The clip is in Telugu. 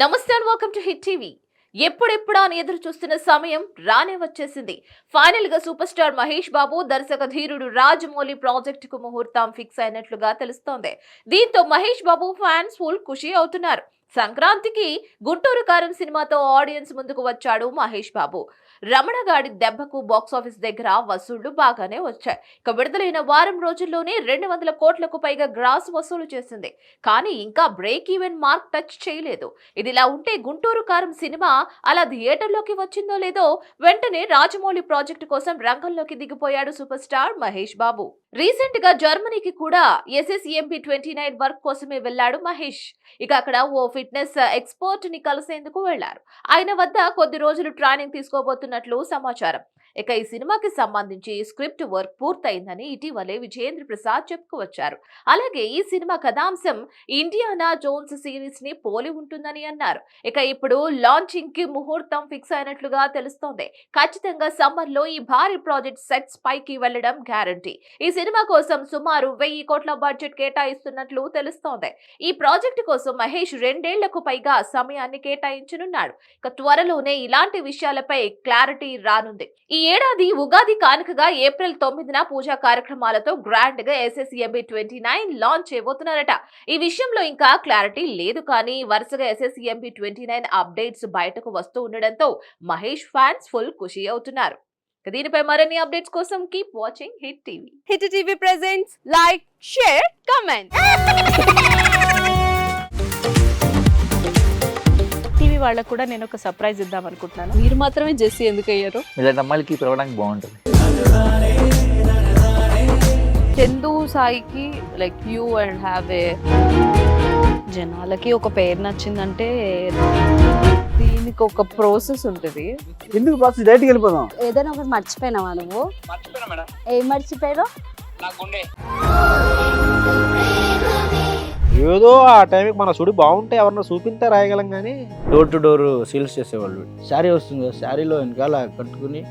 నమస్తే and welcome to hit TV. ఎప్పుడెప్పుడా అని ఎదురు చూస్తున్న సమయం రానే వచ్చేసింది. ఫైనల్ గా సూపర్ స్టార్ మహేష్ బాబు దర్శక ధీరుడు రాజమౌళి ప్రాజెక్టుకు ముహూర్తం ఫిక్స్ అయినట్లుగా తెలుస్తోంది. దీంతో మహేష్ బాబు ఫ్యాన్స్ ఫుల్ ఖుషి అవుతున్నారు. సంక్రాంతికి గుంటూరు కారం సినిమాతో ఆడియన్స్ ముందుకు వచ్చాడు మహేష్ బాబు. రమణగాడి దెబ్బకు బాక్సాఫీస్ దగ్గర వసూళ్లు బాగానే వచ్చాయి. ఇక విడుదలైన వారం రోజుల్లోనే 200 కోట్లకు పైగా గ్రాస్ వసూలు చేసింది. కానీ ఇంకా బ్రేక్ ఈవెన్ మార్క్ టచ్ చేయలేదు. ఇదిలా ఉంటే గుంటూరు కారం సినిమా అలా థియేటర్లోకి వచ్చిందో లేదో వెంటనే రాజమౌళి ప్రాజెక్టు కోసం రంగంలోకి దిగిపోయాడు super star Mahesh Babu. Recent గా జర్మనీకి కూడా SSEMP 29 వర్క్ కోసమే వెళ్లాడు మహేష్. ఇక అక్కడ ఓ ఫిట్నెస్ ఎక్స్పర్ట్ ని కలిసేందుకు వెళ్లారు. ఆయన వద్ద కొద్ది రోజులు ట్రైనింగ్ తీసుకోబోతున్నట్లు సమాచారం. ఇక ఈ సినిమాకి సంబంధించి స్క్రిప్ట్ వర్క్ పూర్తయిందని ఇటీవలే విజయేంద్ర ప్రసాద్ చెప్పుకువచ్చారు. అలాగే ఈ సినిమా కథాంశం ఇండియానా జోన్స్ సిరీస్ ని పోలి ఉంటుందని అన్నారు. ఇక ఇప్పుడు లాంచింగ్ కి ముహూర్తం ఫిక్స్ అయినట్లుగా తెలుస్తోంది. ఖచ్చితంగా సమ్మర్ లో ఈ భారీ ప్రాజెక్ట్ సెట్స్ పైకి వెళ్లడం గ్యారంటీ. ఈ సినిమా కోసం సుమారు 1000 కోట్ల బడ్జెట్ కేటాయిస్తున్నట్లు తెలుస్తోంది. ఈ ప్రాజెక్టు కోసం మహేష్ 2 ఏళ్లకు పైగా సమయాన్ని కేటాయించనున్నాడు. ఇక త్వరలోనే ఇలాంటి విషయాలపై క్లారిటీ రానుంది. ఈ ఏడాది ఉగాది కానుకగా ఏప్రిల్ 9న పూజా కార్యక్రమాలతో గ్రాండ్ గా SSEMP 29 లాంచ్ చేయబోతున్నారట. ఈ విషయంలో ఇంకా క్లారిటీ లేదు, కానీ వరుసగా SSEMP 29 అప్డేట్స్ బయటకు వస్తూ ఉండడంతో మహేష్ ఫ్యాన్స్ ఫుల్ ఖుషి అవుతున్నారు. దీనిపై మరిన్ని అప్డేట్స్ కోసం keep watching hit TV. Hit TV presents like, share, comment. TV వాళ్ళకు కూడా నేను ఒక సర్ప్రైజ్ ఇద్దాం అనుకుంటున్నాను. మీరు మాత్రమే జెస్సీ ఎందుకు అయ్యారు? ఇలాంటి అమ్మాయిలకి పిలవడానికి బాగుంటుంది. చందు సాయికి like you and have a జనాలకి ఒక పేరు నచ్చిందంటే దీనికి ఒక ప్రాసెస్ ఉంటుంది. ఎందుకు ప్రాసెస్ డైరెక్ట్కి వెళ్ళిపోదాం. ఏదైనా ఒకటి మర్చిపోయినావా నువ్వు? ఏం మర్చిపోయావు? ఏదో ఆ టైంకి మన సుడి బాగుంటే ఎవరన్నా చూపిస్తే రాయగలం కానీ డోర్ టు డోర్ సేల్స్ చేసేవాళ్ళు. శారీ వస్తుంది, శారీలో వెనకాల కట్టుకుని